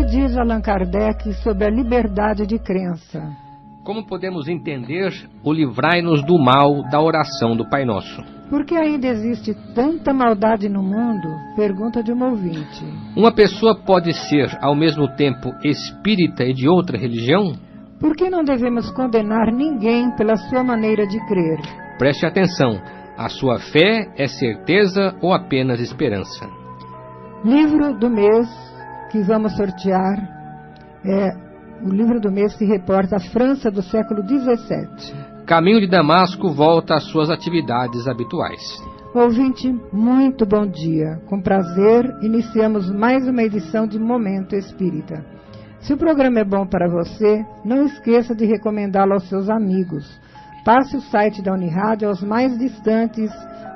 diz Allan Kardec sobre a liberdade de crença? Como podemos entender o livrai-nos do mal da oração do Pai Nosso? Por que ainda existe tanta maldade no mundo? Pergunta de um ouvinte. Uma pessoa pode ser, ao mesmo tempo, espírita e de outra religião? Por que não devemos condenar ninguém pela sua maneira de crer? Preste atenção. A sua fé é certeza ou apenas esperança? Livro do mês que vamos sortear é o livro do mês que reporta a França do século XVII. Caminho de Damasco volta às suas atividades habituais. Ouvinte, muito bom dia. Com prazer, iniciamos mais uma edição de Momento Espírita. Se o programa é bom para você, não esqueça de recomendá-lo aos seus amigos. Passe o site da Unirádio aos mais distantes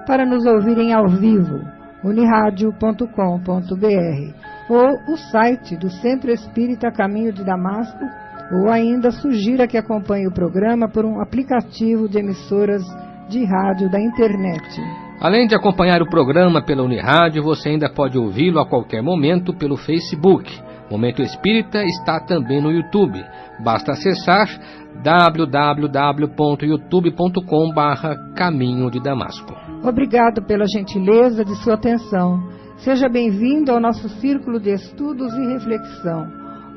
para nos ouvirem ao vivo, uniradio.com.br, ou o site do Centro Espírita Caminho de Damasco, ou ainda sugira que acompanhe o programa por um aplicativo de emissoras de rádio da internet. Além de acompanhar o programa pela Unirádio, você ainda pode ouvi-lo a qualquer momento pelo Facebook. Momento Espírita está também no YouTube. Basta acessar www.youtube.com/Caminho de Damasco. Obrigado pela gentileza de sua atenção. Seja bem-vindo ao nosso círculo de estudos e reflexão.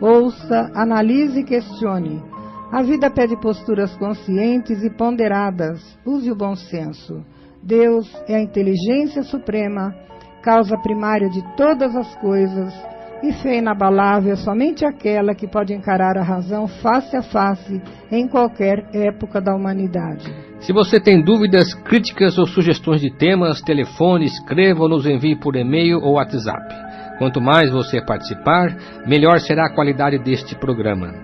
Ouça, analise e questione. A vida pede posturas conscientes e ponderadas. Use o bom senso. Deus é a inteligência suprema, causa primária de todas as coisas, e fé inabalável é somente aquela que pode encarar a razão face a face em qualquer época da humanidade. Se você tem dúvidas, críticas ou sugestões de temas, telefone, escreva ou nos envie por e-mail ou WhatsApp. Quanto mais você participar, melhor será a qualidade deste programa.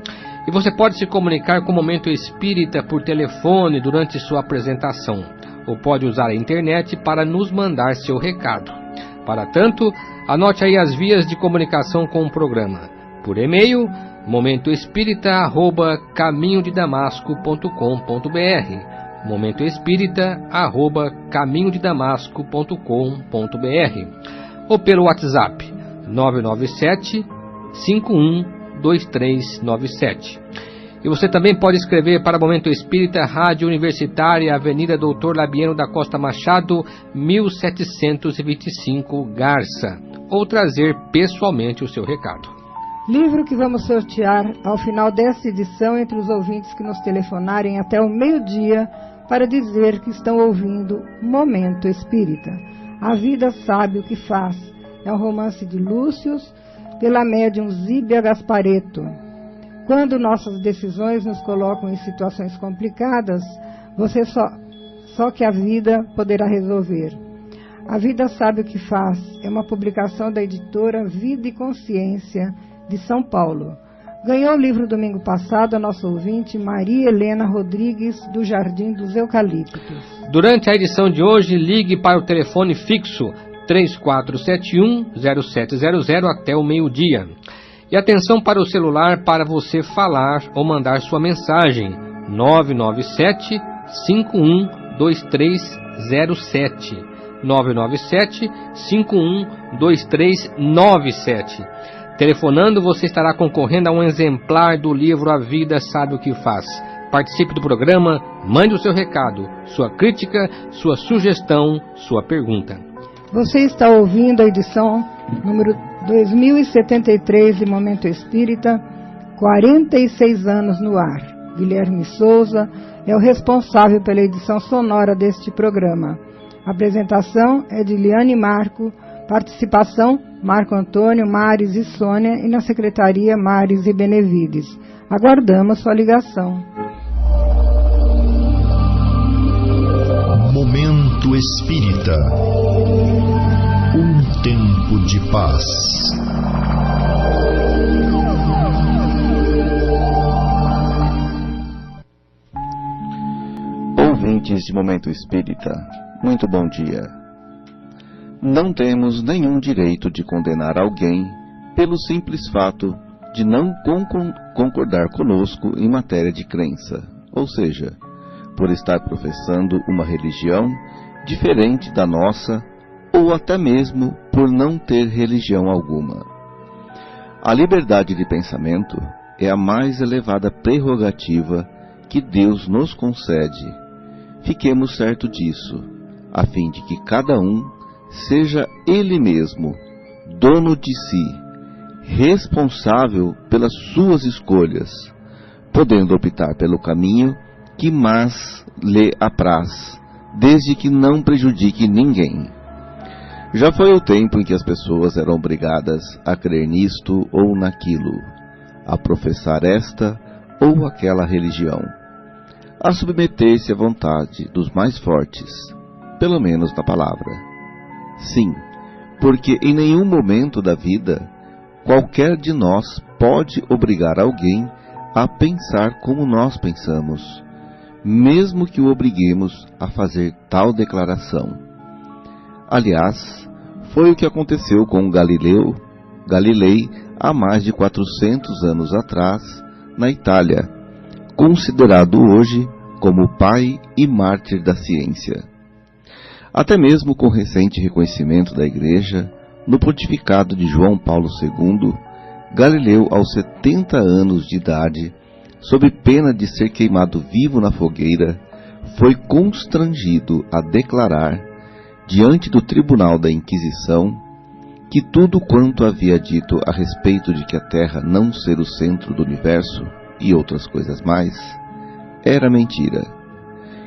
E você pode se comunicar com o Momento Espírita por telefone durante sua apresentação, ou pode usar a internet para nos mandar seu recado. Para tanto, anote aí as vias de comunicação com o programa. Por e-mail, momentoespírita@caminhodedamasco.com.br, momentoespírita@caminhodedamasco.com.br, ou pelo WhatsApp 997-512397. E você também pode escrever para Momento Espírita, Rádio Universitária, Avenida Doutor Labieno da Costa Machado, 1725, Garça, ou trazer pessoalmente o seu recado. Livro que vamos sortear ao final desta edição entre os ouvintes que nos telefonarem até o meio-dia para dizer que estão ouvindo Momento Espírita. A Vida Sabe o que Faz. É um romance de Lúcius, pela médium Zíbia Gasparetto. Quando nossas decisões nos colocam em situações complicadas, você só que a vida poderá resolver. A Vida Sabe o que Faz é uma publicação da editora Vida e Consciência, de São Paulo. Ganhou o livro domingo passado a nossa ouvinte Maria Helena Rodrigues, do Jardim dos Eucaliptos. Durante a edição de hoje, ligue para o telefone fixo 3471-0700 até o meio-dia. E atenção para o celular para você falar ou mandar sua mensagem, 997-512307, 997-512397. Telefonando, você estará concorrendo a um exemplar do livro A Vida Sabe o que Faz. Participe do programa, mande o seu recado, sua crítica, sua sugestão, sua pergunta. Você está ouvindo a edição número 2073 de Momento Espírita, 46 anos no ar. Guilherme Souza é o responsável pela edição sonora deste programa. A apresentação é de Liane Marco, participação Marco Antônio, Mares e Sônia, e na secretaria Mares e Benevides. Aguardamos sua ligação. Momento Espírita. Um tempo de paz. Ouvintes de Momento Espírita, muito bom dia. Não temos nenhum direito de condenar alguém pelo simples fato de não concordar conosco em matéria de crença, ou seja, por estar professando uma religião diferente da nossa, ou até mesmo por não ter religião alguma. A liberdade de pensamento é a mais elevada prerrogativa que Deus nos concede. Fiquemos certos disso, a fim de que cada um seja ele mesmo, dono de si, responsável pelas suas escolhas, podendo optar pelo caminho que mais lhe apraz, desde que não prejudique ninguém. Já foi o tempo em que as pessoas eram obrigadas a crer nisto ou naquilo, a professar esta ou aquela religião, a submeter-se à vontade dos mais fortes, pelo menos na palavra. Sim, porque em nenhum momento da vida qualquer de nós pode obrigar alguém a pensar como nós pensamos, mesmo que o obriguemos a fazer tal declaração. Aliás, foi o que aconteceu com Galilei há mais de 400 anos atrás, na Itália, considerado hoje como o pai e mártir da ciência. Até mesmo com o recente reconhecimento da Igreja, no pontificado de João Paulo II, Galileu, aos 70 anos de idade, sob pena de ser queimado vivo na fogueira, foi constrangido a declarar, diante do tribunal da Inquisição, que tudo quanto havia dito a respeito de que a Terra não ser o centro do universo, e outras coisas mais, era mentira,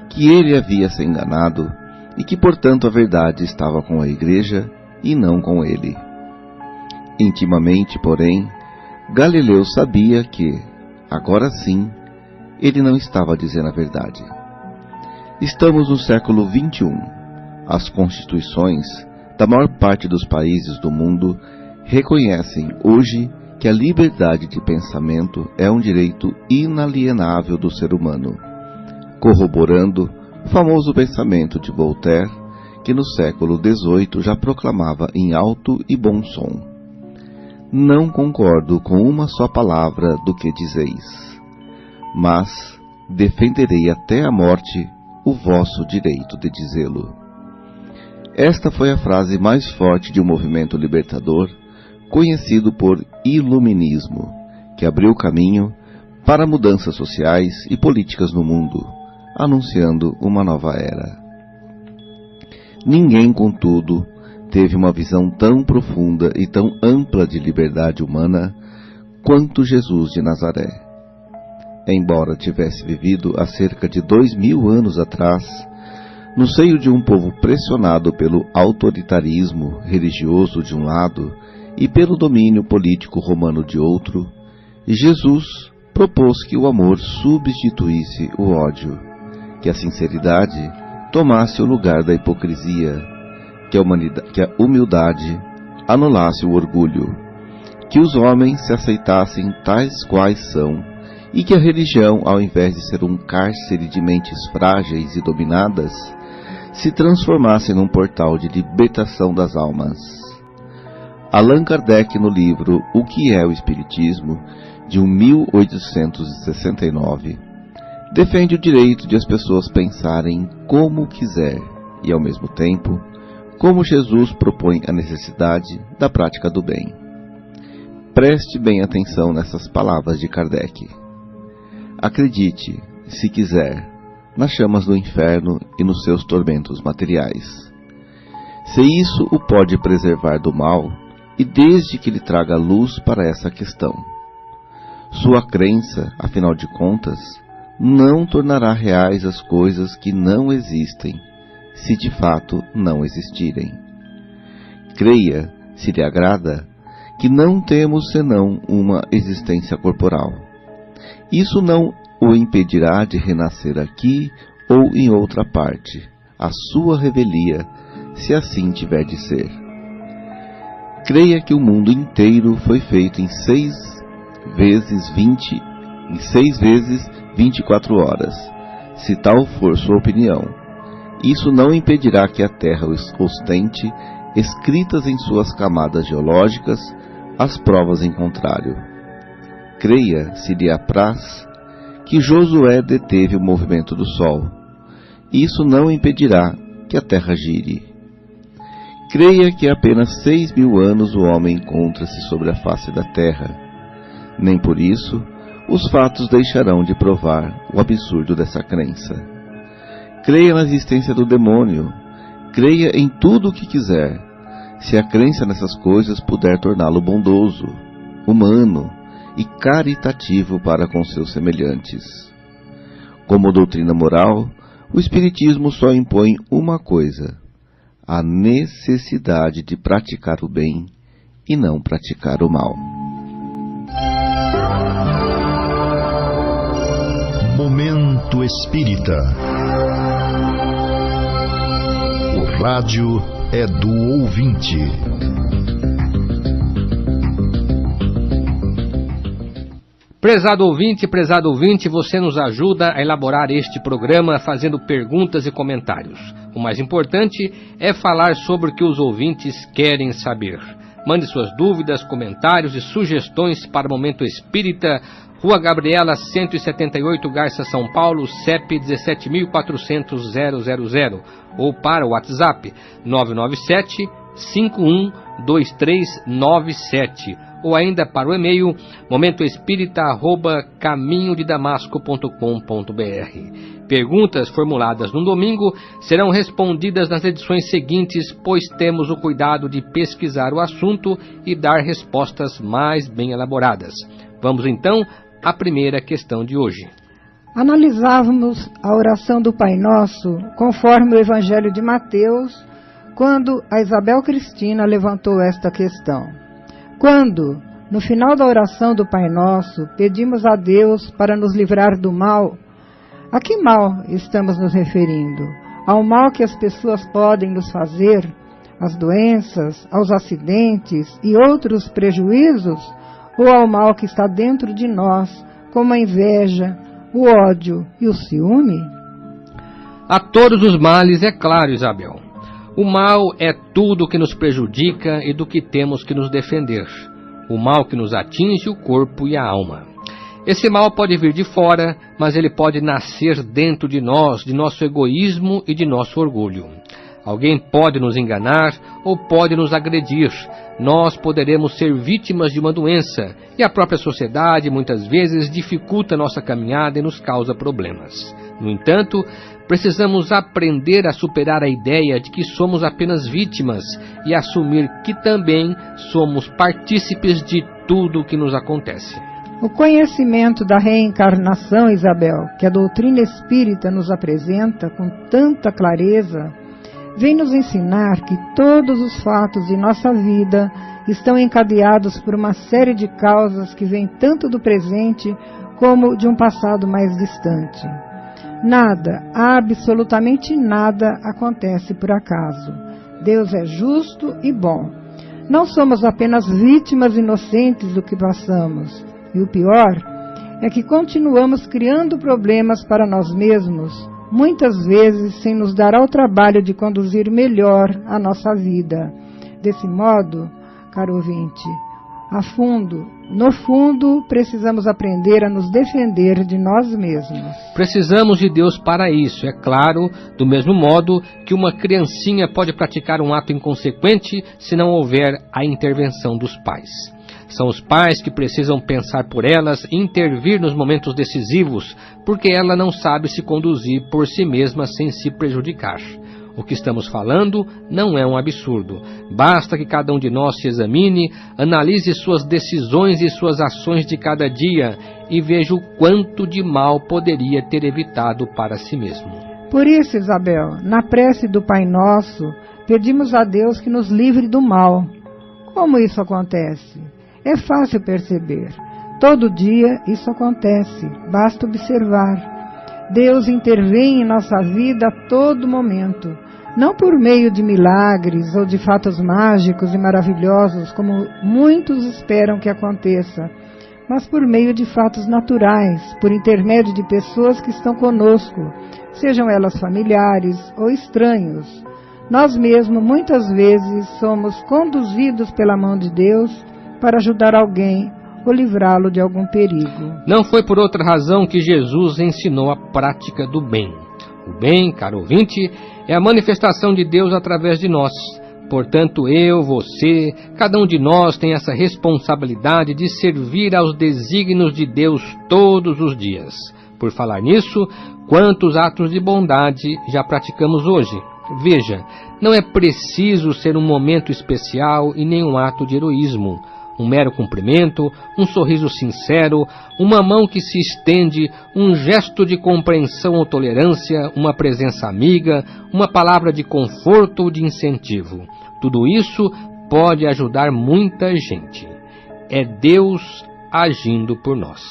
que ele havia se enganado e que, portanto, a verdade estava com a Igreja e não com ele. Intimamente, porém, Galileu sabia que, agora sim, ele não estava dizendo a verdade. Estamos no século XXI. As constituições da maior parte dos países do mundo reconhecem hoje que a liberdade de pensamento é um direito inalienável do ser humano, corroborando o famoso pensamento de Voltaire, que no século XVIII já proclamava em alto e bom som: não concordo com uma só palavra do que dizeis, mas defenderei até a morte o vosso direito de dizê-lo. Esta foi a frase mais forte de um movimento libertador, conhecido por Iluminismo, que abriu caminho para mudanças sociais e políticas no mundo, anunciando uma nova era. Ninguém, contudo, teve uma visão tão profunda e tão ampla de liberdade humana quanto Jesus de Nazaré. Embora tivesse vivido há cerca de 2000 anos atrás, no seio de um povo pressionado pelo autoritarismo religioso de um lado e pelo domínio político romano de outro, Jesus propôs que o amor substituísse o ódio, que a sinceridade tomasse o lugar da hipocrisia, que a humildade anulasse o orgulho, que os homens se aceitassem tais quais são, e que a religião, ao invés de ser um cárcere de mentes frágeis e dominadas, se transformasse num portal de libertação das almas. Allan Kardec, no livro O que é o Espiritismo, de 1869, defende o direito de as pessoas pensarem como quiser e, ao mesmo tempo, como Jesus propõe a necessidade da prática do bem. Preste bem atenção nessas palavras de Kardec. Acredite, se quiser, nas chamas do inferno e nos seus tormentos materiais. Se isso o pode preservar do mal, e desde que lhe traga luz para essa questão. Sua crença, afinal de contas, não tornará reais as coisas que não existem, se de fato não existirem. Creia, se lhe agrada, que não temos senão uma existência corporal. Isso não o impedirá de renascer aqui ou em outra parte, a sua revelia, se assim tiver de ser. Creia que o mundo inteiro foi feito em 6 vezes 24 horas, se tal for sua opinião. Isso não impedirá que a Terra ostente, escritas em suas camadas geológicas, as provas em contrário. Creia, se lhe apraz, que Josué deteve o movimento do Sol. Isso não impedirá que a Terra gire. Creia que há apenas 6.000 anos o homem encontra-se sobre a face da terra. Nem por isso os fatos deixarão de provar o absurdo dessa crença. Creia na existência do demônio. Creia em tudo o que quiser, se a crença nessas coisas puder torná-lo bondoso, humano e caritativo para com seus semelhantes. Como doutrina moral, o Espiritismo só impõe uma coisa: a necessidade de praticar o bem e não praticar o mal. Momento Espírita. O rádio é do ouvinte. Prezado ouvinte, você nos ajuda a elaborar este programa fazendo perguntas e comentários. O mais importante é falar sobre o que os ouvintes querem saber. Mande suas dúvidas, comentários e sugestões para o Momento Espírita, Rua Gabriela 178, Garça, São Paulo, CEP 17.400.000, ou para o WhatsApp 997-512397, ou ainda para o e-mail momentoespírita@caminhodedamasco.com.br. Perguntas formuladas no domingo serão respondidas nas edições seguintes, pois temos o cuidado de pesquisar o assunto e dar respostas mais bem elaboradas. Vamos então à primeira questão de hoje. Analisávamos a oração do Pai Nosso conforme o Evangelho de Mateus, quando a Isabel Cristina levantou esta questão. Quando, no final da oração do Pai Nosso, pedimos a Deus para nos livrar do mal, a que mal estamos nos referindo? Ao mal que as pessoas podem nos fazer, às doenças, aos acidentes e outros prejuízos, ou ao mal que está dentro de nós, como a inveja, o ódio e o ciúme? A todos os males, é claro, Isabel. O mal é tudo que nos prejudica e do que temos que nos defender. O mal que nos atinge o corpo e a alma. Esse mal pode vir de fora, mas ele pode nascer dentro de nós, de nosso egoísmo e de nosso orgulho. Alguém pode nos enganar ou pode nos agredir. Nós poderemos ser vítimas de uma doença e a própria sociedade muitas vezes dificulta nossa caminhada e nos causa problemas. No entanto, precisamos aprender a superar a ideia de que somos apenas vítimas e assumir que também somos partícipes de tudo o que nos acontece. O conhecimento da reencarnação, Isabel, que a doutrina espírita nos apresenta com tanta clareza, vem nos ensinar que todos os fatos de nossa vida estão encadeados por uma série de causas que vêm tanto do presente como de um passado mais distante. Nada, absolutamente nada acontece por acaso. Deus é justo e bom. Não somos apenas vítimas inocentes do que passamos. E o pior é que continuamos criando problemas para nós mesmos, muitas vezes sem nos dar ao trabalho de conduzir melhor a nossa vida. Desse modo, caro ouvinte, no fundo, precisamos aprender a nos defender de nós mesmos. Precisamos de Deus para isso, é claro, do mesmo modo que uma criancinha pode praticar um ato inconsequente se não houver a intervenção dos pais. São os pais que precisam pensar por elas e intervir nos momentos decisivos, porque ela não sabe se conduzir por si mesma sem se prejudicar. O que estamos falando não é um absurdo. Basta que cada um de nós se examine, analise suas decisões e suas ações de cada dia e veja o quanto de mal poderia ter evitado para si mesmo. Por isso, Isabel, na prece do Pai Nosso, pedimos a Deus que nos livre do mal. Como isso acontece? É fácil perceber. Todo dia isso acontece, basta observar. Deus intervém em nossa vida a todo momento, não por meio de milagres ou de fatos mágicos e maravilhosos, como muitos esperam que aconteça, mas por meio de fatos naturais, por intermédio de pessoas que estão conosco, sejam elas familiares ou estranhos. Nós mesmos, muitas vezes, somos conduzidos pela mão de Deus para ajudar alguém ou livrá-lo de algum perigo. Não foi por outra razão que Jesus ensinou a prática do bem. O bem, caro ouvinte, é a manifestação de Deus através de nós. Portanto, eu, você, cada um de nós tem essa responsabilidade de servir aos desígnios de Deus todos os dias. Por falar nisso, quantos atos de bondade já praticamos hoje? Veja, não é preciso ser um momento especial e nem um ato de heroísmo. Um mero cumprimento, um sorriso sincero, uma mão que se estende, um gesto de compreensão ou tolerância, uma presença amiga, uma palavra de conforto ou de incentivo. Tudo isso pode ajudar muita gente. É Deus agindo por nós.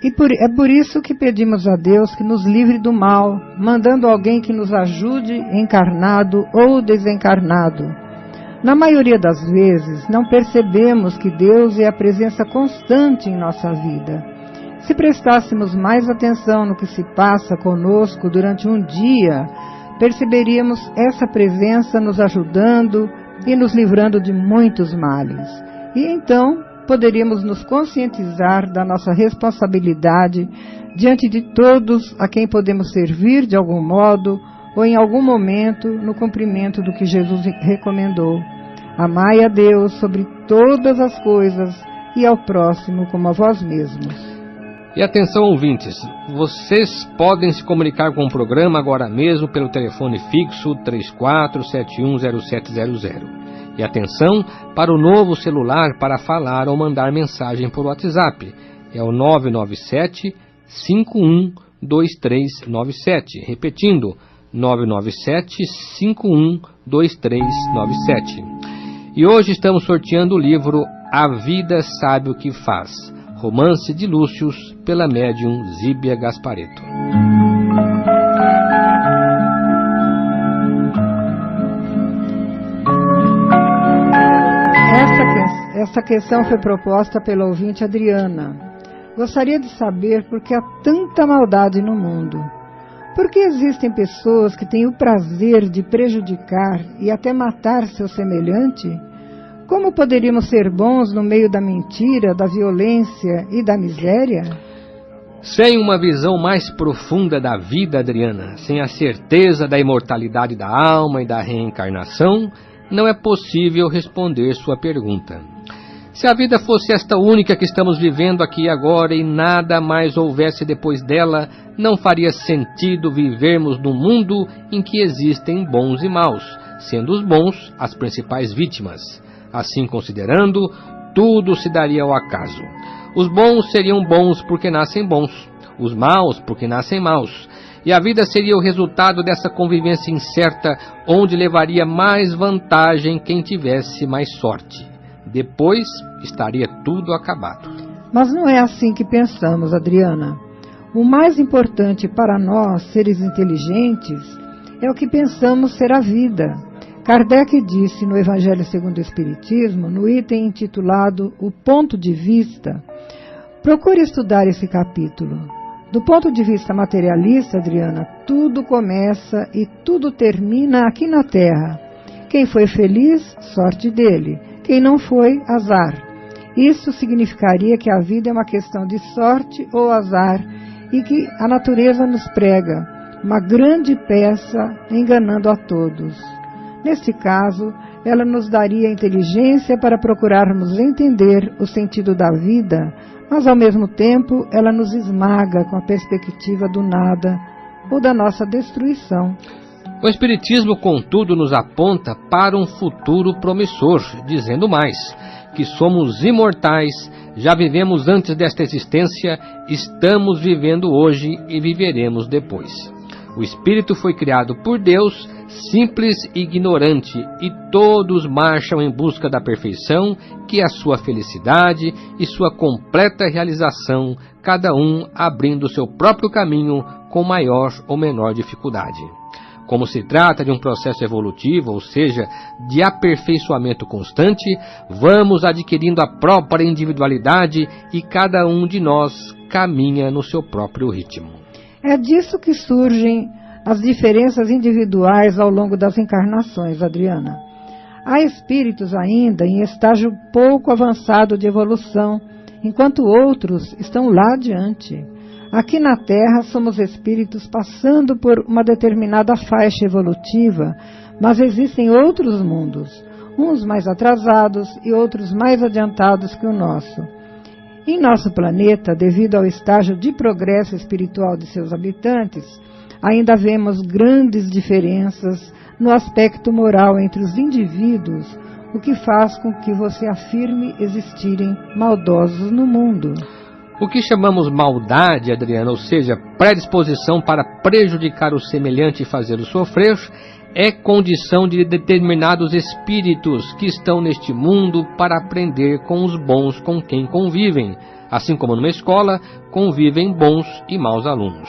É por isso que pedimos a Deus que nos livre do mal, mandando alguém que nos ajude, encarnado ou desencarnado. Na maioria das vezes, não percebemos que Deus é a presença constante em nossa vida. Se prestássemos mais atenção no que se passa conosco durante um dia, perceberíamos essa presença nos ajudando e nos livrando de muitos males. E então, poderíamos nos conscientizar da nossa responsabilidade diante de todos a quem podemos servir de algum modo ou em algum momento no cumprimento do que Jesus recomendou. Amai a Deus sobre todas as coisas e ao próximo como a vós mesmos. E atenção, ouvintes, vocês podem se comunicar com o programa agora mesmo pelo telefone fixo 34710700. E atenção para o novo celular para falar ou mandar mensagem por WhatsApp. É o 997-512397. Repetindo, 997-512397. E hoje estamos sorteando o livro A Vida Sabe o que Faz, Romance de Lúcius, pela médium Zíbia Gasparetto. Essa questão foi proposta pela ouvinte Adriana. Gostaria de saber por que há tanta maldade no mundo. Por que existem pessoas que têm o prazer de prejudicar e até matar seu semelhante? Como poderíamos ser bons no meio da mentira, da violência e da miséria? Sem uma visão mais profunda da vida, Adriana, sem a certeza da imortalidade da alma e da reencarnação, não é possível responder sua pergunta. Se a vida fosse esta única que estamos vivendo aqui agora e nada mais houvesse depois dela, não faria sentido vivermos num mundo em que existem bons e maus, sendo os bons as principais vítimas. Assim considerando, tudo se daria ao acaso. Os bons seriam bons porque nascem bons, os maus porque nascem maus. E a vida seria o resultado dessa convivência incerta, onde levaria mais vantagem quem tivesse mais sorte. Depois estaria tudo acabado. Mas não é assim que pensamos, Adriana. O mais importante para nós, seres inteligentes, é o que pensamos ser a vida. Kardec disse no Evangelho segundo o Espiritismo, no item intitulado O Ponto de Vista. Procure estudar esse capítulo. Do ponto de vista materialista, Adriana, tudo começa e tudo termina aqui na Terra. Quem foi feliz, sorte dele. Quem não foi, azar. Isso significaria que a vida é uma questão de sorte ou azar e que a natureza nos prega uma grande peça enganando a todos. Neste caso, ela nos daria inteligência para procurarmos entender o sentido da vida, mas ao mesmo tempo ela nos esmaga com a perspectiva do nada ou da nossa destruição. O Espiritismo, contudo, nos aponta para um futuro promissor, dizendo mais, que somos imortais, já vivemos antes desta existência, estamos vivendo hoje e viveremos depois. O espírito foi criado por Deus, simples e ignorante, e todos marcham em busca da perfeição, que é a sua felicidade e sua completa realização, cada um abrindo seu próprio caminho com maior ou menor dificuldade. Como se trata de um processo evolutivo, ou seja, de aperfeiçoamento constante, vamos adquirindo a própria individualidade e cada um de nós caminha no seu próprio ritmo. É disso que surgem as diferenças individuais ao longo das encarnações, Adriana. Há espíritos ainda em estágio pouco avançado de evolução, enquanto outros estão lá adiante. Aqui na Terra somos espíritos passando por uma determinada faixa evolutiva, Mas existem outros mundos, uns mais atrasados e outros mais adiantados que o nosso. Em nosso planeta, devido ao estágio de progresso espiritual de seus habitantes, ainda vemos grandes diferenças no aspecto moral entre os indivíduos, o que faz com que você afirme existirem maldosos no mundo. O que chamamos maldade, Adriana, ou seja, predisposição para prejudicar o semelhante e fazê-lo sofrer, é condição de determinados espíritos que estão neste mundo para aprender com os bons com quem convivem, assim como numa escola convivem bons e maus alunos.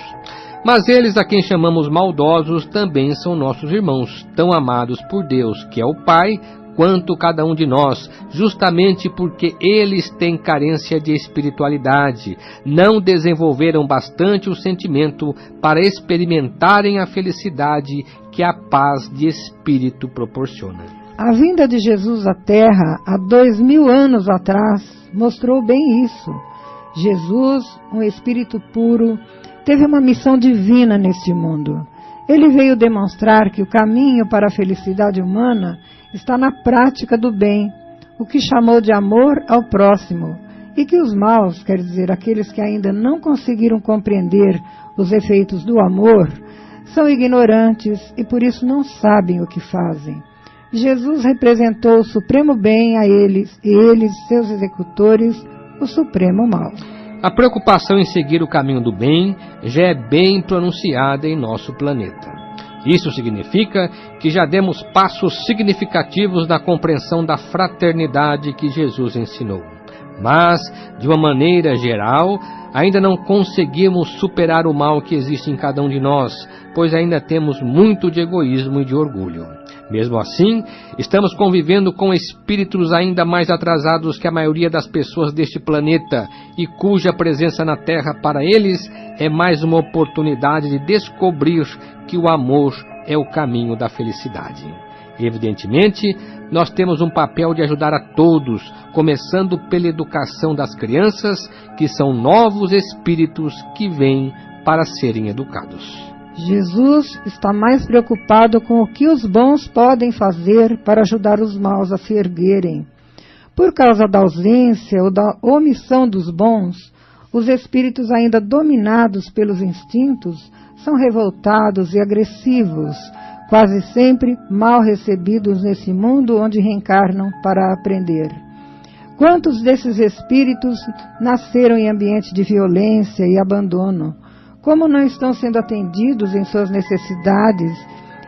Mas eles a quem chamamos maldosos também são nossos irmãos, tão amados por Deus, que é o Pai, quanto cada um de nós, justamente porque eles têm carência de espiritualidade, não desenvolveram bastante o sentimento para experimentarem a felicidade que a paz de espírito proporciona. A vinda de Jesus à Terra, há 2000 anos atrás, mostrou bem isso. Jesus, um espírito puro, teve uma missão divina neste mundo. Ele veio demonstrar que o caminho para a felicidade humana está na prática do bem, o que chamou de amor ao próximo, e que os maus, quer dizer, aqueles que ainda não conseguiram compreender os efeitos do amor, são ignorantes e por isso não sabem o que fazem. Jesus representou o supremo bem a eles, e eles, seus executores, o supremo mal. A preocupação em seguir o caminho do bem já é bem pronunciada em nosso planeta. Isso significa que já demos passos significativos na compreensão da fraternidade que Jesus ensinou. Mas, de uma maneira geral, ainda não conseguimos superar o mal que existe em cada um de nós, pois ainda temos muito de egoísmo e de orgulho. Mesmo assim, estamos convivendo com espíritos ainda mais atrasados que a maioria das pessoas deste planeta e cuja presença na Terra para eles é mais uma oportunidade de descobrir que o amor é o caminho da felicidade. Evidentemente, nós temos um papel de ajudar a todos, começando pela educação das crianças, que são novos espíritos que vêm para serem educados. Jesus está mais preocupado com o que os bons podem fazer para ajudar os maus a se erguerem. Por causa da ausência ou da omissão dos bons, os espíritos ainda dominados pelos instintos são revoltados e agressivos, quase sempre mal recebidos nesse mundo onde reencarnam para aprender. Quantos desses espíritos nasceram em ambiente de violência e abandono? Como não estão sendo atendidos em suas necessidades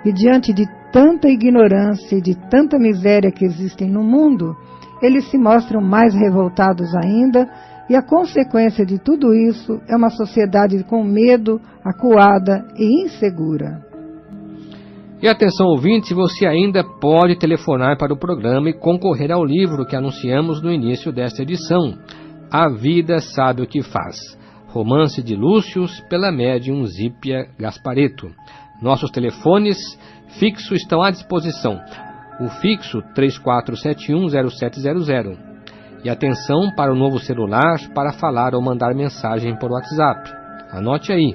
e diante de tanta ignorância e de tanta miséria que existem no mundo, eles se mostram mais revoltados ainda, e a consequência de tudo isso é uma sociedade com medo, acuada e insegura. E atenção ouvinte, você ainda pode telefonar para o programa e concorrer ao livro que anunciamos no início desta edição, A Vida Sabe o que Faz. Romance de Lúcius, pela médium Zípia Gasparetto. Nossos telefones fixos estão à disposição. O fixo 34710700. E atenção para o novo celular para falar ou mandar mensagem por WhatsApp. Anote aí,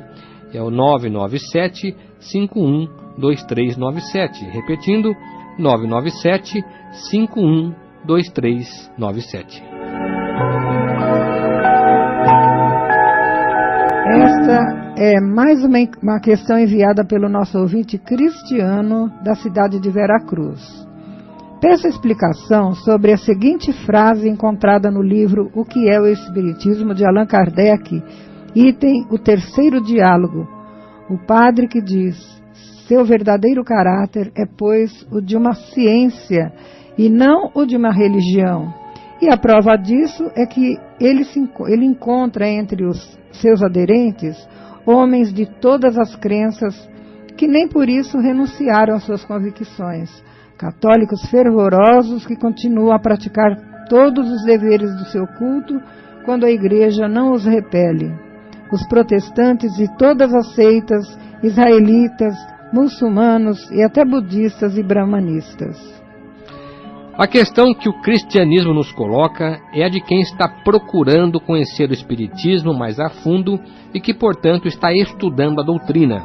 é o 997-512397. Repetindo, 997-512397. Esta é mais uma questão enviada pelo nosso ouvinte Cristiano, da cidade de Veracruz. Peço explicação sobre a seguinte frase encontrada no livro O que é o Espiritismo, de Allan Kardec, item O Terceiro Diálogo. O padre que diz: seu verdadeiro caráter é, pois, o de uma ciência e não o de uma religião. E a prova disso é que ele encontra entre os seus aderentes homens de todas as crenças que nem por isso renunciaram às suas convicções, católicos fervorosos que continuam a praticar todos os deveres do seu culto quando a igreja não os repele, os protestantes de todas as seitas, israelitas, muçulmanos e até budistas e brahmanistas. A questão que o cristianismo nos coloca é a de quem está procurando conhecer o espiritismo mais a fundo e que, portanto, está estudando a doutrina.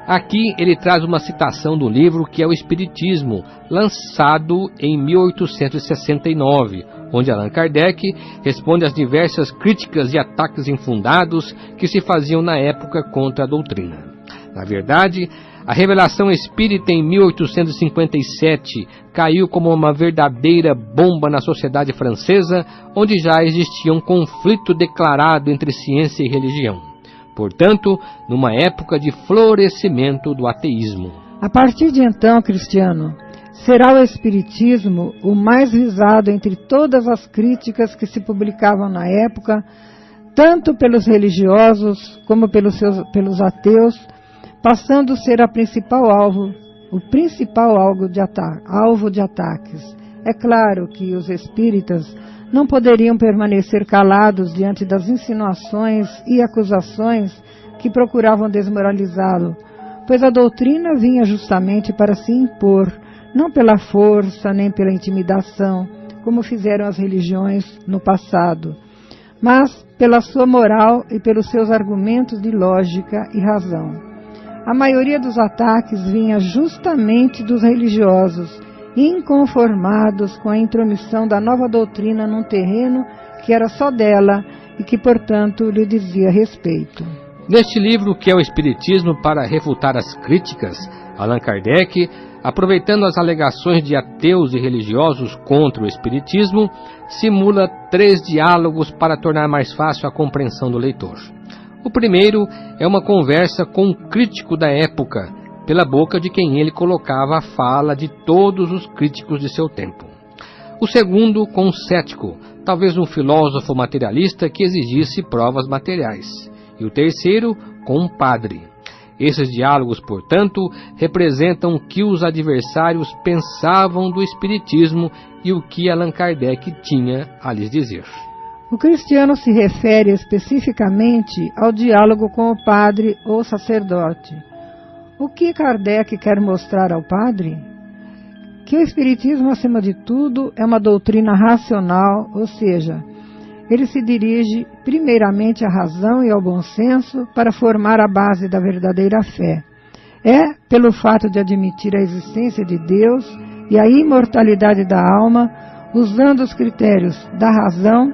Aqui ele traz uma citação do livro que é o Espiritismo, lançado em 1869, onde Allan Kardec responde às diversas críticas e ataques infundados que se faziam na época contra a doutrina. Na verdade, a revelação espírita em 1857 caiu como uma verdadeira bomba na sociedade francesa, onde já existia um conflito declarado entre ciência e religião. Portanto, numa época de florescimento do ateísmo. A partir de então, Cristiano, será o Espiritismo o mais visado entre todas as críticas que se publicavam na época, tanto pelos religiosos como pelos ateus, passando a ser o principal alvo de ataques. É claro que os espíritas não poderiam permanecer calados diante das insinuações e acusações que procuravam desmoralizá-lo, pois a doutrina vinha justamente para se impor, não pela força nem pela intimidação, como fizeram as religiões no passado, mas pela sua moral e pelos seus argumentos de lógica e razão. A maioria dos ataques vinha justamente dos religiosos, inconformados com a intromissão da nova doutrina num terreno que era só dela e que, portanto, lhe dizia respeito. Neste livro, que é o Espiritismo, para refutar as críticas, Allan Kardec, aproveitando as alegações de ateus e religiosos contra o Espiritismo, simula 3 diálogos para tornar mais fácil a compreensão do leitor. O primeiro é uma conversa com um crítico da época, pela boca de quem ele colocava a fala de todos os críticos de seu tempo. O segundo com um cético, talvez um filósofo materialista que exigisse provas materiais. E o terceiro com um padre. Esses diálogos, portanto, representam o que os adversários pensavam do Espiritismo e o que Allan Kardec tinha a lhes dizer. O cristiano se refere especificamente ao diálogo com o padre ou sacerdote. O que Kardec quer mostrar ao padre? Que o Espiritismo, acima de tudo, é uma doutrina racional, ou seja, ele se dirige primeiramente à razão e ao bom senso para formar a base da verdadeira fé. É pelo fato de admitir a existência de Deus e a imortalidade da alma, usando os critérios da razão,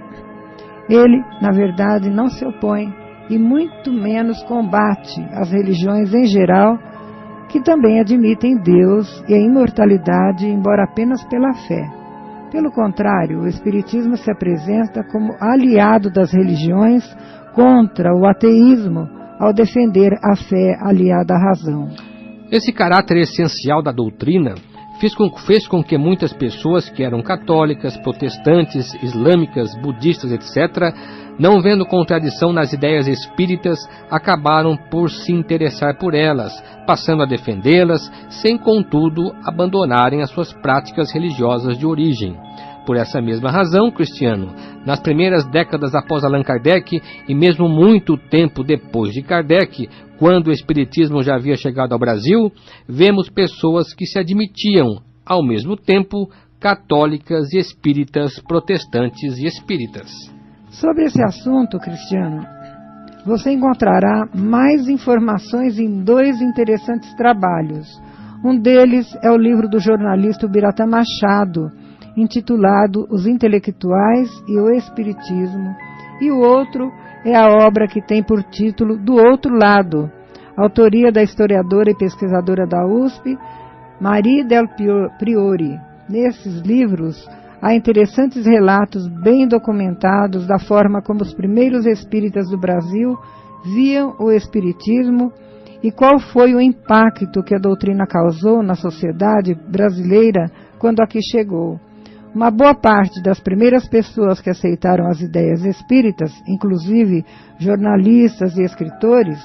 ele, na verdade, não se opõe e muito menos combate as religiões em geral, que também admitem Deus e a imortalidade, embora apenas pela fé. Pelo contrário, o Espiritismo se apresenta como aliado das religiões contra o ateísmo, ao defender a fé aliada à razão. Esse caráter essencial da doutrina fez com que muitas pessoas que eram católicas, protestantes, islâmicas, budistas, etc., não vendo contradição nas ideias espíritas, acabaram por se interessar por elas, passando a defendê-las, sem, contudo, abandonarem as suas práticas religiosas de origem. Por essa mesma razão, Cristiano, nas primeiras décadas após Allan Kardec, e mesmo muito tempo depois de Kardec, quando o Espiritismo já havia chegado ao Brasil, vemos pessoas que se admitiam, ao mesmo tempo, católicas e espíritas, protestantes e espíritas. Sobre esse assunto, Cristiano, você encontrará mais informações em 2 interessantes trabalhos. Um deles é o livro do jornalista Ubirata Machado, intitulado Os Intelectuais e o Espiritismo, e o outro é a obra que tem por título Do Outro Lado, autoria da historiadora e pesquisadora da USP, Marie del Priori. Nesses livros, há interessantes relatos bem documentados da forma como os primeiros espíritas do Brasil viam o Espiritismo e qual foi o impacto que a doutrina causou na sociedade brasileira quando aqui chegou. Uma boa parte das primeiras pessoas que aceitaram as ideias espíritas, inclusive jornalistas e escritores,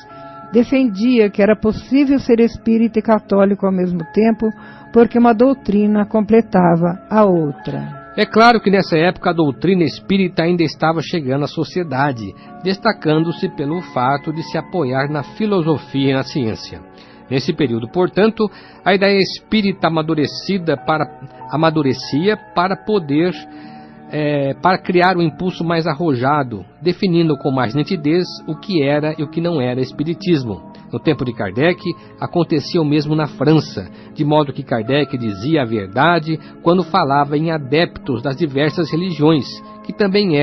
defendia que era possível ser espírita e católico ao mesmo tempo, porque uma doutrina completava a outra. É claro que nessa época a doutrina espírita ainda estava chegando à sociedade, destacando-se pelo fato de se apoiar na filosofia e na ciência. Nesse período, portanto, a ideia espírita amadurecia para criar um impulso mais arrojado, definindo com mais nitidez o que era e o que não era espiritismo. No tempo de Kardec, acontecia o mesmo na França, de modo que Kardec dizia a verdade quando falava em adeptos das diversas religiões, que também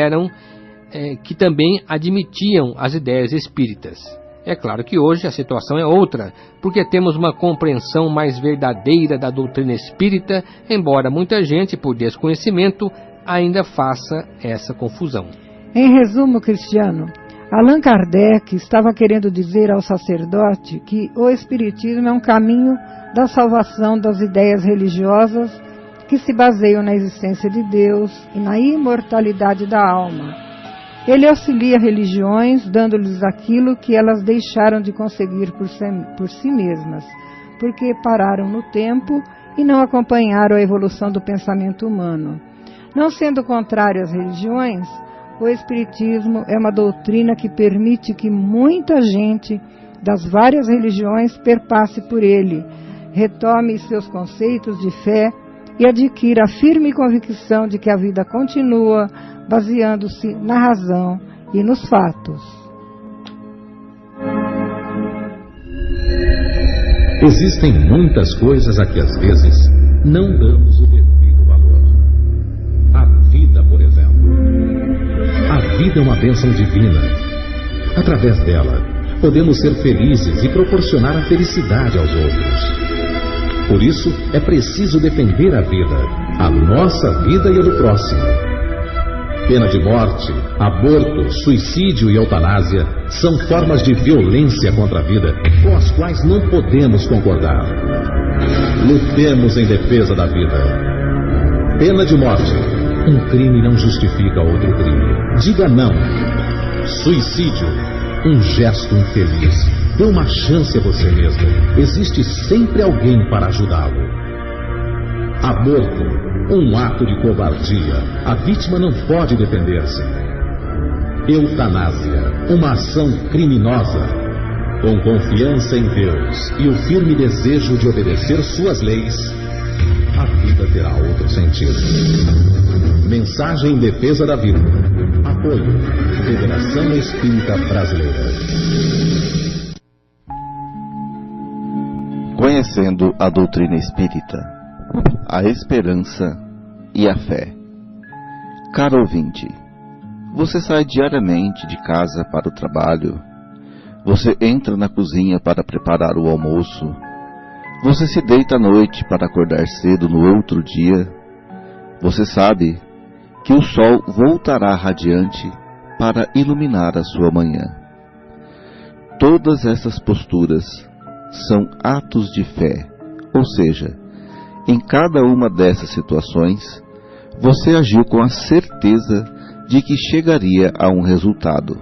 admitiam as ideias espíritas. É claro que hoje a situação é outra, porque temos uma compreensão mais verdadeira da doutrina espírita, embora muita gente, por desconhecimento, ainda faça essa confusão. Em resumo, Cristiano, Allan Kardec estava querendo dizer ao sacerdote que o Espiritismo é um caminho da salvação das ideias religiosas que se baseiam na existência de Deus e na imortalidade da alma. Ele auxilia religiões, dando-lhes aquilo que elas deixaram de conseguir por si mesmas, porque pararam no tempo e não acompanharam a evolução do pensamento humano. Não sendo contrário às religiões, o Espiritismo é uma doutrina que permite que muita gente das várias religiões perpasse por ele, retome seus conceitos de fé e adquira a firme convicção de que a vida continua baseando-se na razão e nos fatos. Existem muitas coisas a que às vezes não damos o devido valor. A vida, por exemplo. A vida é uma bênção divina. Através dela, podemos ser felizes e proporcionar a felicidade aos outros. Por isso, é preciso defender a vida, a nossa vida e a do próximo. Pena de morte, aborto, suicídio e eutanásia são formas de violência contra a vida com as quais não podemos concordar. Lutemos em defesa da vida. Pena de morte. Um crime não justifica outro crime. Diga não. Suicídio. Um gesto infeliz. Dê uma chance a você mesmo. Existe sempre alguém para ajudá-lo. Aborto. Um ato de covardia. A vítima não pode defender-se. Eutanásia. Uma ação criminosa. Com confiança em Deus e o firme desejo de obedecer suas leis, a vida terá outro sentido. Mensagem em defesa da vida. Apoio. Federação Espírita Brasileira. Conhecendo a doutrina espírita, a esperança e a fé. Caro ouvinte, você sai diariamente de casa para o trabalho, você entra na cozinha para preparar o almoço, você se deita à noite para acordar cedo no outro dia. Você sabe que o sol voltará radiante para iluminar a sua manhã. Todas essas posturas são atos de fé, ou seja, em cada uma dessas situações, você agiu com a certeza de que chegaria a um resultado,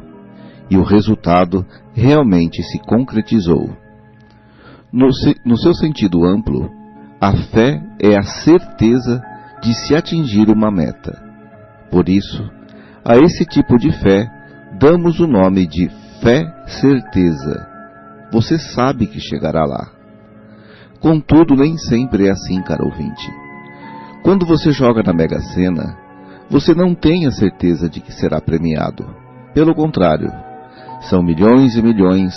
e o resultado realmente se concretizou. No seu sentido amplo, a fé é a certeza de se atingir uma meta. Por isso, a esse tipo de fé damos o nome de fé-certeza. Você sabe que chegará lá. Contudo, nem sempre é assim, caro ouvinte. Quando você joga na Mega Sena, você não tem a certeza de que será premiado. Pelo contrário, são milhões e milhões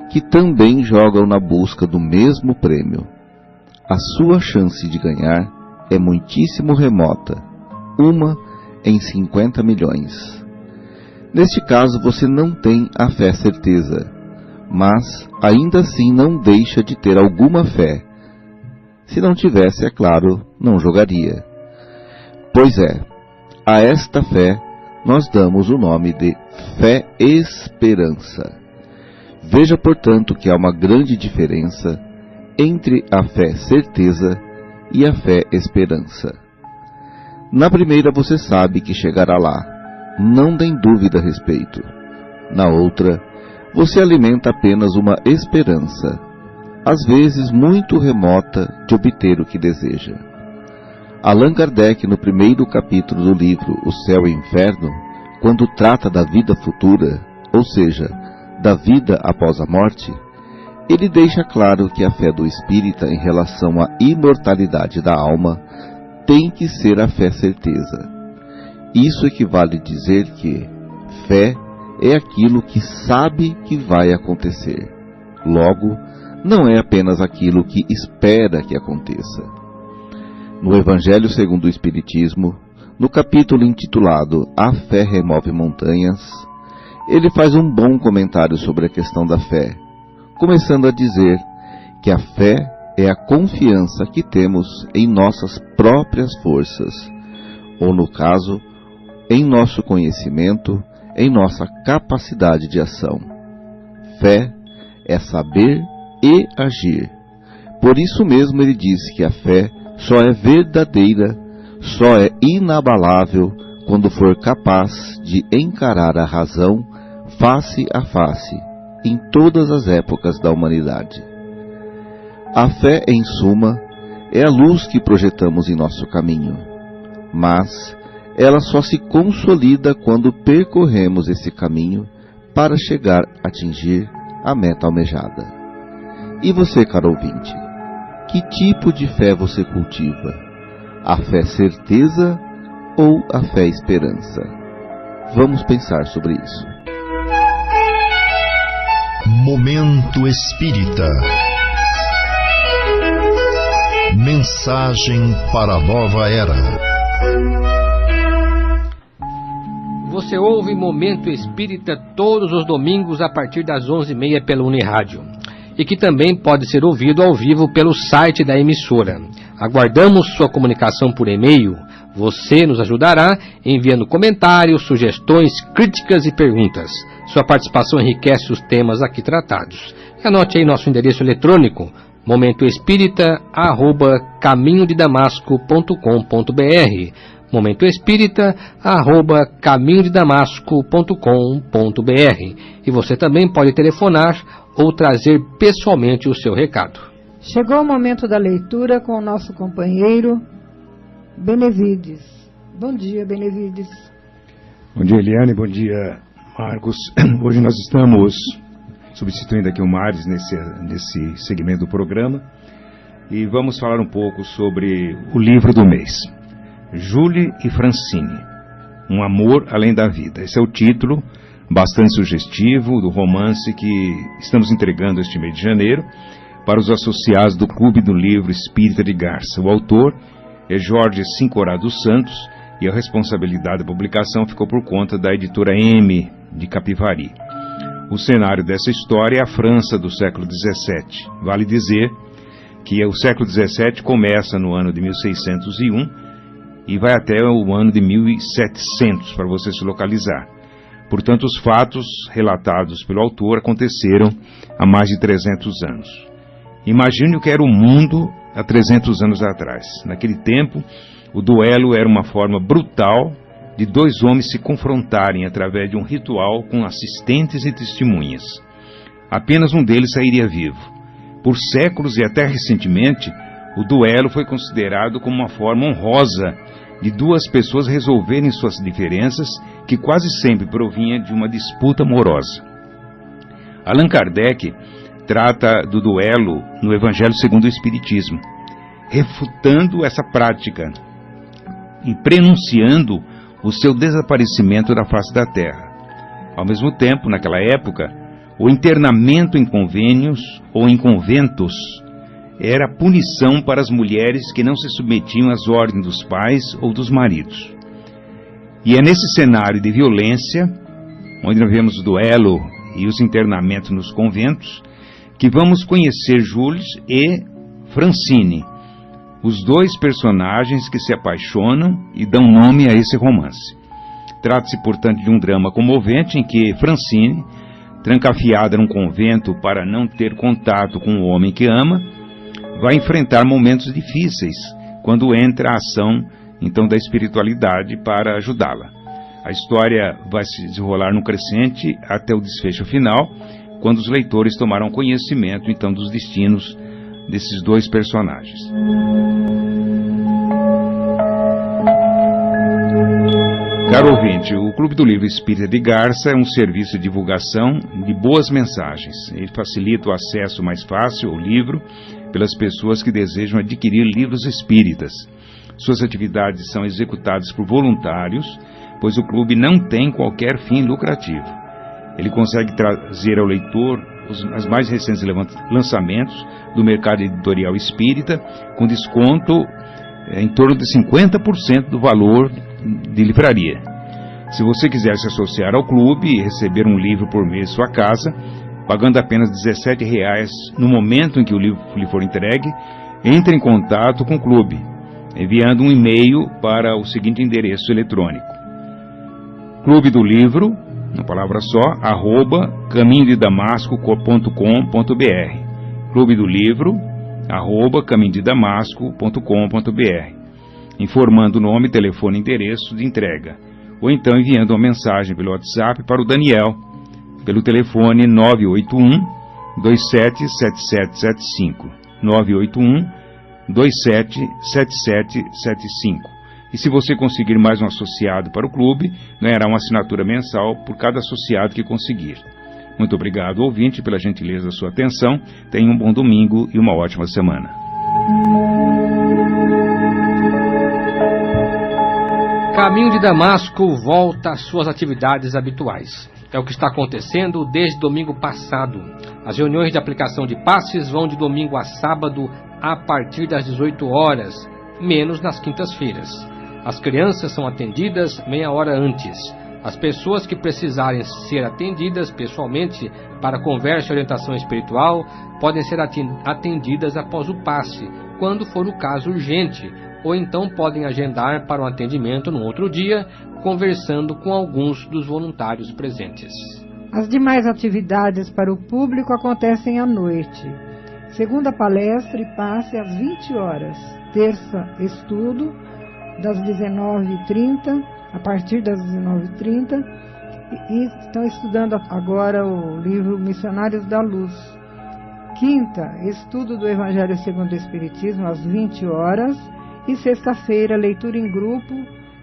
que também jogam na busca do mesmo prêmio. A sua chance de ganhar é muitíssimo remota, 1 em 50 milhões. Neste caso, você não tem a fé-certeza, mas ainda assim não deixa de ter alguma fé. Se não tivesse, é claro, não jogaria. Pois é, a esta fé nós damos o nome de fé-esperança. Veja, portanto, que há uma grande diferença entre a fé-certeza e a fé-esperança. Na primeira você sabe que chegará lá, não tem dúvida a respeito. Na outra, você alimenta apenas uma esperança, às vezes muito remota, de obter o que deseja. Allan Kardec, no primeiro capítulo do livro O Céu e o Inferno, quando trata da vida futura, ou seja, da vida após a morte, ele deixa claro que a fé do espírita em relação à imortalidade da alma tem que ser a fé-certeza. Isso equivale a dizer que fé é aquilo que sabe que vai acontecer. Logo, não é apenas aquilo que espera que aconteça. No Evangelho segundo o Espiritismo, no capítulo intitulado A Fé Remove Montanhas, ele faz um bom comentário sobre a questão da fé, começando a dizer que a fé é a confiança que temos em nossas próprias forças, ou no caso, em nosso conhecimento, em nossa capacidade de ação. Fé é saber e agir. Por isso mesmo ele diz que a fé só é verdadeira, só é inabalável quando for capaz de encarar a razão face a face, em todas as épocas da humanidade. A fé, em suma, é a luz que projetamos em nosso caminho, mas ela só se consolida quando percorremos esse caminho para chegar a atingir a meta almejada. E você, caro ouvinte, que tipo de fé você cultiva? A fé certeza ou a fé esperança? Vamos pensar sobre isso. Momento Espírita. Mensagem para a nova era. Você ouve Momento Espírita todos os domingos a partir das 11h30 pela Unirádio, e que também pode ser ouvido ao vivo pelo site da emissora. Aguardamos sua comunicação por e-mail. Você nos ajudará enviando comentários, sugestões, críticas e perguntas. Sua participação enriquece os temas aqui tratados. Anote aí nosso endereço eletrônico: momentoespírita@caminhodedamasco.com.br, momentoespírita@caminhodedamasco.com.br. E você também pode telefonar ou trazer pessoalmente o seu recado. Chegou o momento da leitura com o nosso companheiro Benevides. Bom dia, Benevides. Bom dia, Eliane. Bom dia, Marcos. Hoje nós estamos substituindo aqui o Mares nesse segmento do programa e vamos falar um pouco sobre o livro do mês, Julie e Francine, Um Amor Além da Vida. Esse é o título bastante sugestivo do romance que estamos entregando este mês de janeiro para os associados do Clube do Livro Espírita de Garça. O autor é Jorge Sincorá dos Santos e a responsabilidade da publicação ficou por conta da editora M de Capivari. O cenário dessa história é a França do século XVII. Vale dizer que o século XVII começa no ano de 1601 e vai até o ano de 1700, para você se localizar. Portanto, os fatos relatados pelo autor aconteceram há mais de 300 anos. Imagine o que era o mundo há 300 anos atrás. Naquele tempo, o duelo era uma forma brutal de dois homens se confrontarem através de um ritual com assistentes e testemunhas. Apenas um deles sairia vivo. Por séculos e até recentemente, o duelo foi considerado como uma forma honrosa de duas pessoas resolverem suas diferenças, que quase sempre provinha de uma disputa amorosa. Allan Kardec trata do duelo no Evangelho segundo o Espiritismo, refutando essa prática e prenunciando o seu desaparecimento da face da Terra. Ao mesmo tempo, naquela época, o internamento em convênios ou em conventos era punição para as mulheres que não se submetiam às ordens dos pais ou dos maridos. E é nesse cenário de violência, onde nós vemos o duelo e os internamentos nos conventos, que vamos conhecer Jules e Francine, os dois personagens que se apaixonam e dão nome a esse romance. Trata-se, portanto, de um drama comovente em que Francine, trancafiada num convento para não ter contato com o homem que ama, vai enfrentar momentos difíceis quando entra a ação, então, da espiritualidade para ajudá-la. A história vai se desenrolar no crescente até o desfecho final, quando os leitores tomarão conhecimento, então, dos destinos desses dois personagens. Caro ouvinte, o Clube do Livro Espírita de Garça é um serviço de divulgação de boas mensagens. Ele facilita o acesso mais fácil ao livro pelas pessoas que desejam adquirir livros espíritas. Suas atividades são executadas por voluntários, pois o clube não tem qualquer fim lucrativo. Ele consegue trazer ao leitor as mais recentes lançamentos do mercado editorial espírita, com desconto em torno de 50% do valor de livraria. Se você quiser se associar ao clube e receber um livro por mês em sua casa, pagando apenas R$17 no momento em que o livro lhe for entregue, entre em contato com o clube, enviando um e-mail para o seguinte endereço eletrônico: Clube do Livro, uma palavra só, @caminhodedamasco.com.br. Clube do Livro, @caminhodedamasco.com.br, informando o nome, telefone e endereço de entrega, ou então enviando uma mensagem pelo WhatsApp para o Daniel, pelo telefone 981-277775, 981-277775. E se você conseguir mais um associado para o clube, ganhará uma assinatura mensal por cada associado que conseguir. Muito obrigado, ouvinte, pela gentileza da sua atenção. Tenha um bom domingo e uma ótima semana. Caminho de Damasco volta às suas atividades habituais. É o que está acontecendo desde domingo passado. As reuniões de aplicação de passes vão de domingo a sábado a partir das 18 horas, menos nas quintas-feiras. As crianças são atendidas meia hora antes. As pessoas que precisarem ser atendidas pessoalmente para conversa e orientação espiritual podem ser atendidas após o passe, quando for o caso urgente, ou então podem agendar para um atendimento no outro dia, conversando com alguns dos voluntários presentes. As demais atividades para o público acontecem à noite. Segunda, palestra e passe às 20 horas. Terça, estudo, das 19h30, a partir das 19h30, e estão estudando agora o livro Missionários da Luz. Quinta, estudo do Evangelho segundo o Espiritismo, às 20 horas, e sexta-feira, leitura em grupo,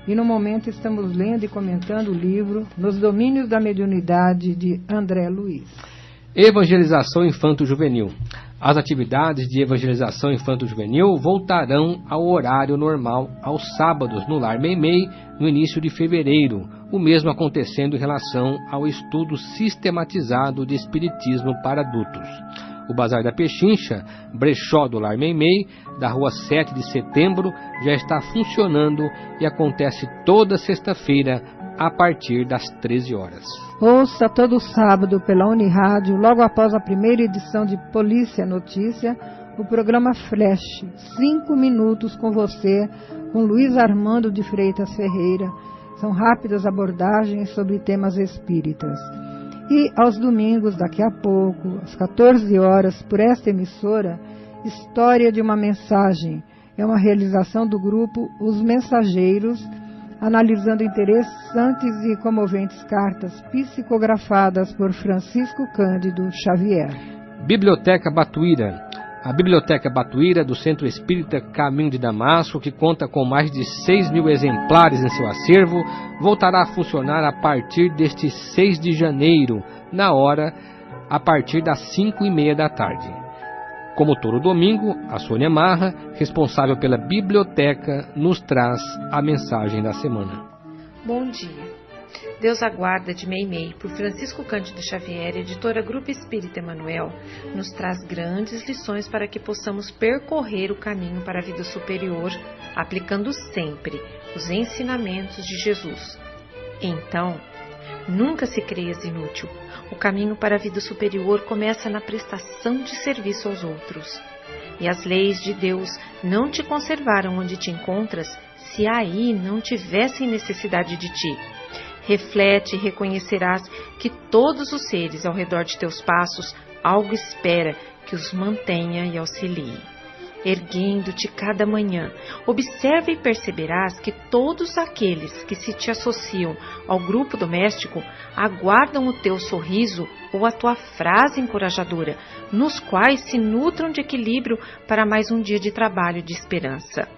e no momento estamos lendo e comentando o livro Nos Domínios da Mediunidade, de André Luiz. Evangelização infanto-juvenil. As atividades de evangelização infanto-juvenil voltarão ao horário normal aos sábados no Lar Meimei, no início de fevereiro, o mesmo acontecendo em relação ao estudo sistematizado de Espiritismo para adultos. O Bazar da Pechincha, brechó do Lar Meimei, da rua 7 de setembro, já está funcionando e acontece toda sexta-feira a partir das 13 horas. Ouça todo sábado pela Unirádio, logo após a primeira edição de Polícia Notícia, o programa Flash, 5 minutos com você, com Luiz Armando de Freitas Ferreira. São rápidas abordagens sobre temas espíritas. E aos domingos, daqui a pouco, às 14 horas, por esta emissora, História de uma Mensagem. É uma realização do grupo Os Mensageiros, analisando interessantes e comoventes cartas psicografadas por Francisco Cândido Xavier. Biblioteca Batuíra. A Biblioteca Batuíra do Centro Espírita Caminho de Damasco, que conta com mais de 6.000 exemplares em seu acervo, voltará a funcionar a partir deste 6 de janeiro, na hora, a partir das 5h30 da tarde. Como todo domingo, a Sônia Marra, responsável pela biblioteca, nos traz a mensagem da semana. Bom dia. Deus aguarda de Meimei, por Francisco Cândido Xavier, editora Grupo Espírita Emanuel, nos traz grandes lições para que possamos percorrer o caminho para a vida superior, aplicando sempre os ensinamentos de Jesus. Então, nunca se creias inútil. O caminho para a vida superior começa na prestação de serviço aos outros. E as leis de Deus não te conservaram onde te encontras, se aí não tivessem necessidade de ti. Reflete e reconhecerás que todos os seres ao redor de teus passos algo espera que os mantenha e auxilie. Erguendo-te cada manhã, observa e perceberás que todos aqueles que se te associam ao grupo doméstico aguardam o teu sorriso ou a tua frase encorajadora, nos quais se nutram de equilíbrio para mais um dia de trabalho e de esperança.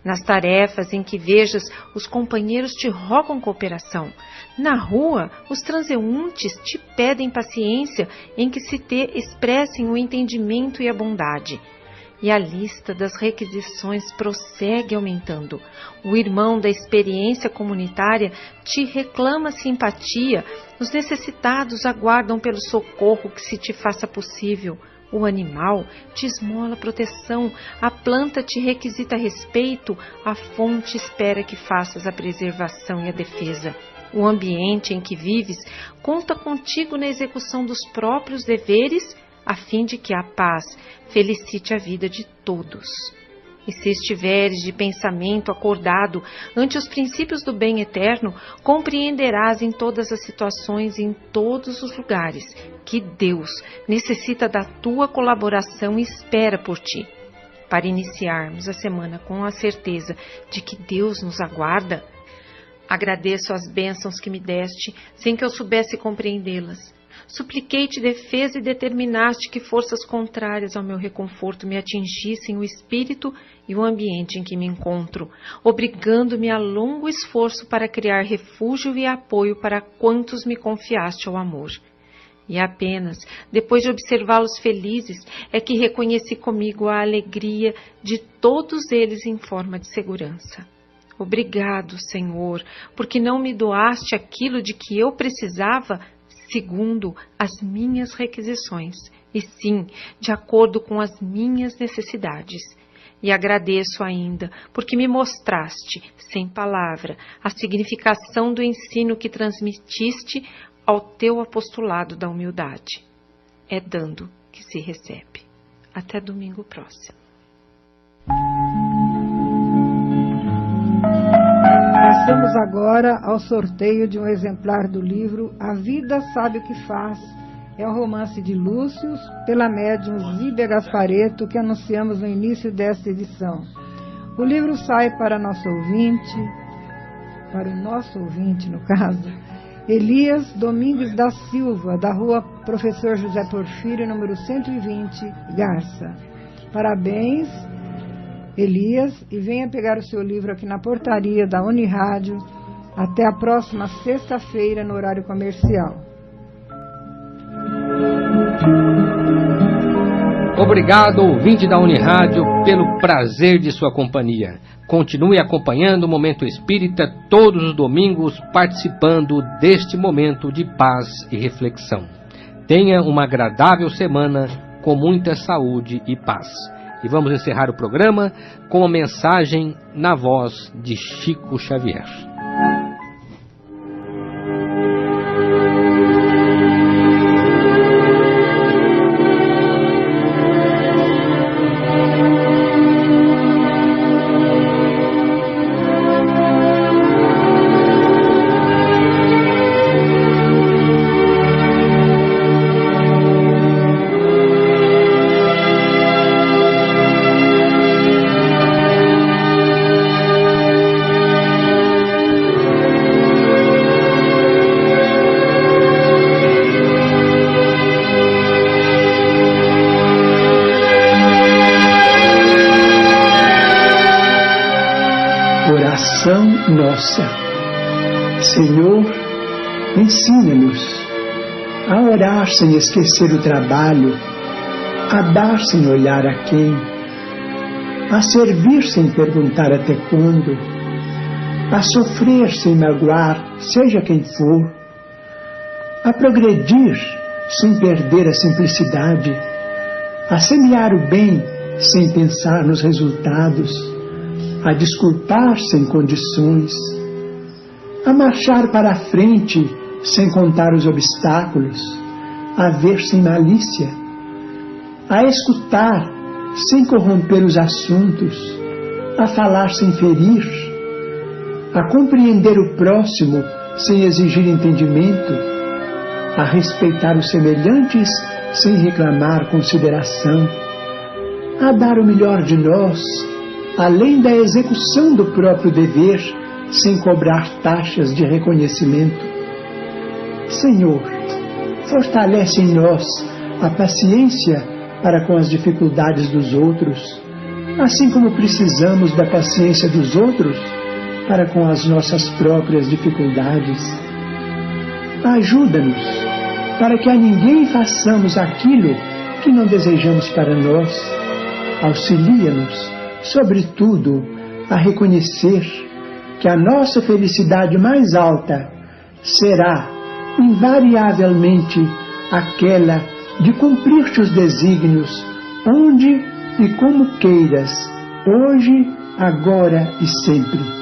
Nas tarefas em que vejas, os companheiros te rogam cooperação. Na rua, os transeuntes te pedem paciência em que se te expressem o entendimento e a bondade. e a lista das requisições prossegue aumentando. O irmão da experiência comunitária te reclama simpatia, os necessitados aguardam pelo socorro que se te faça possível. O animal te esmola proteção, a planta te requisita respeito, a fonte espera que faças a preservação e a defesa. O ambiente em que vives conta contigo na execução dos próprios deveres, a fim de que a paz felicite a vida de todos. E se estiveres de pensamento acordado ante os princípios do bem eterno, compreenderás em todas as situações e em todos os lugares que Deus necessita da tua colaboração e espera por ti. Para iniciarmos a semana com a certeza de que Deus nos aguarda, agradeço as bênçãos que me deste sem que eu soubesse compreendê-las. Supliquei-te defesa e determinaste que forças contrárias ao meu reconforto me atingissem o espírito e o ambiente em que me encontro, obrigando-me a longo esforço para criar refúgio e apoio para quantos me confiaste ao amor. E apenas depois de observá-los felizes é que reconheci comigo a alegria de todos eles em forma de segurança. Obrigado, Senhor, porque não me doaste aquilo de que eu precisava segundo as minhas requisições, e sim, de acordo com as minhas necessidades. E agradeço ainda, porque me mostraste, sem palavra, a significação do ensino que transmitiste ao teu apostolado da humildade. É dando que se recebe. Até domingo próximo. Passamos agora ao sorteio de um exemplar do livro A Vida Sabe o que Faz. É um romance de Lúcius, pela médium Zíbia Gasparetto, que anunciamos no início desta edição. O livro sai para o nosso ouvinte, no caso, Elias Domingues da Silva, da rua Professor José Porfírio, número 120, Garça. Parabéns, Elias, e venha pegar o seu livro aqui na portaria da Unirádio até a próxima sexta-feira no horário comercial. Obrigado, ouvinte da Unirádio, pelo prazer de sua companhia. Continue acompanhando o Momento Espírita todos os domingos, participando deste momento de paz e reflexão. Tenha uma agradável semana com muita saúde e paz. E vamos encerrar o programa com a mensagem na voz de Chico Xavier. Nossa. Senhor, ensina-nos a orar sem esquecer o trabalho, a dar sem olhar a quem, a servir sem perguntar até quando, a sofrer sem magoar, seja quem for, a progredir sem perder a simplicidade, a semear o bem sem pensar nos resultados, a desculpar sem condições, a marchar para a frente sem contar os obstáculos, a ver sem malícia, a escutar sem corromper os assuntos, a falar sem ferir, a compreender o próximo sem exigir entendimento, a respeitar os semelhantes sem reclamar consideração, a dar o melhor de nós, além da execução do próprio dever, sem cobrar taxas de reconhecimento. Senhor, fortalece em nós a paciência para com as dificuldades dos outros, assim como precisamos da paciência dos outros para com as nossas próprias dificuldades. Ajuda-nos para que a ninguém façamos aquilo que não desejamos para nós, auxilia-nos, sobretudo, a reconhecer que a nossa felicidade mais alta será, invariavelmente, aquela de cumprir teus desígnios, onde e como queiras, hoje, agora e sempre.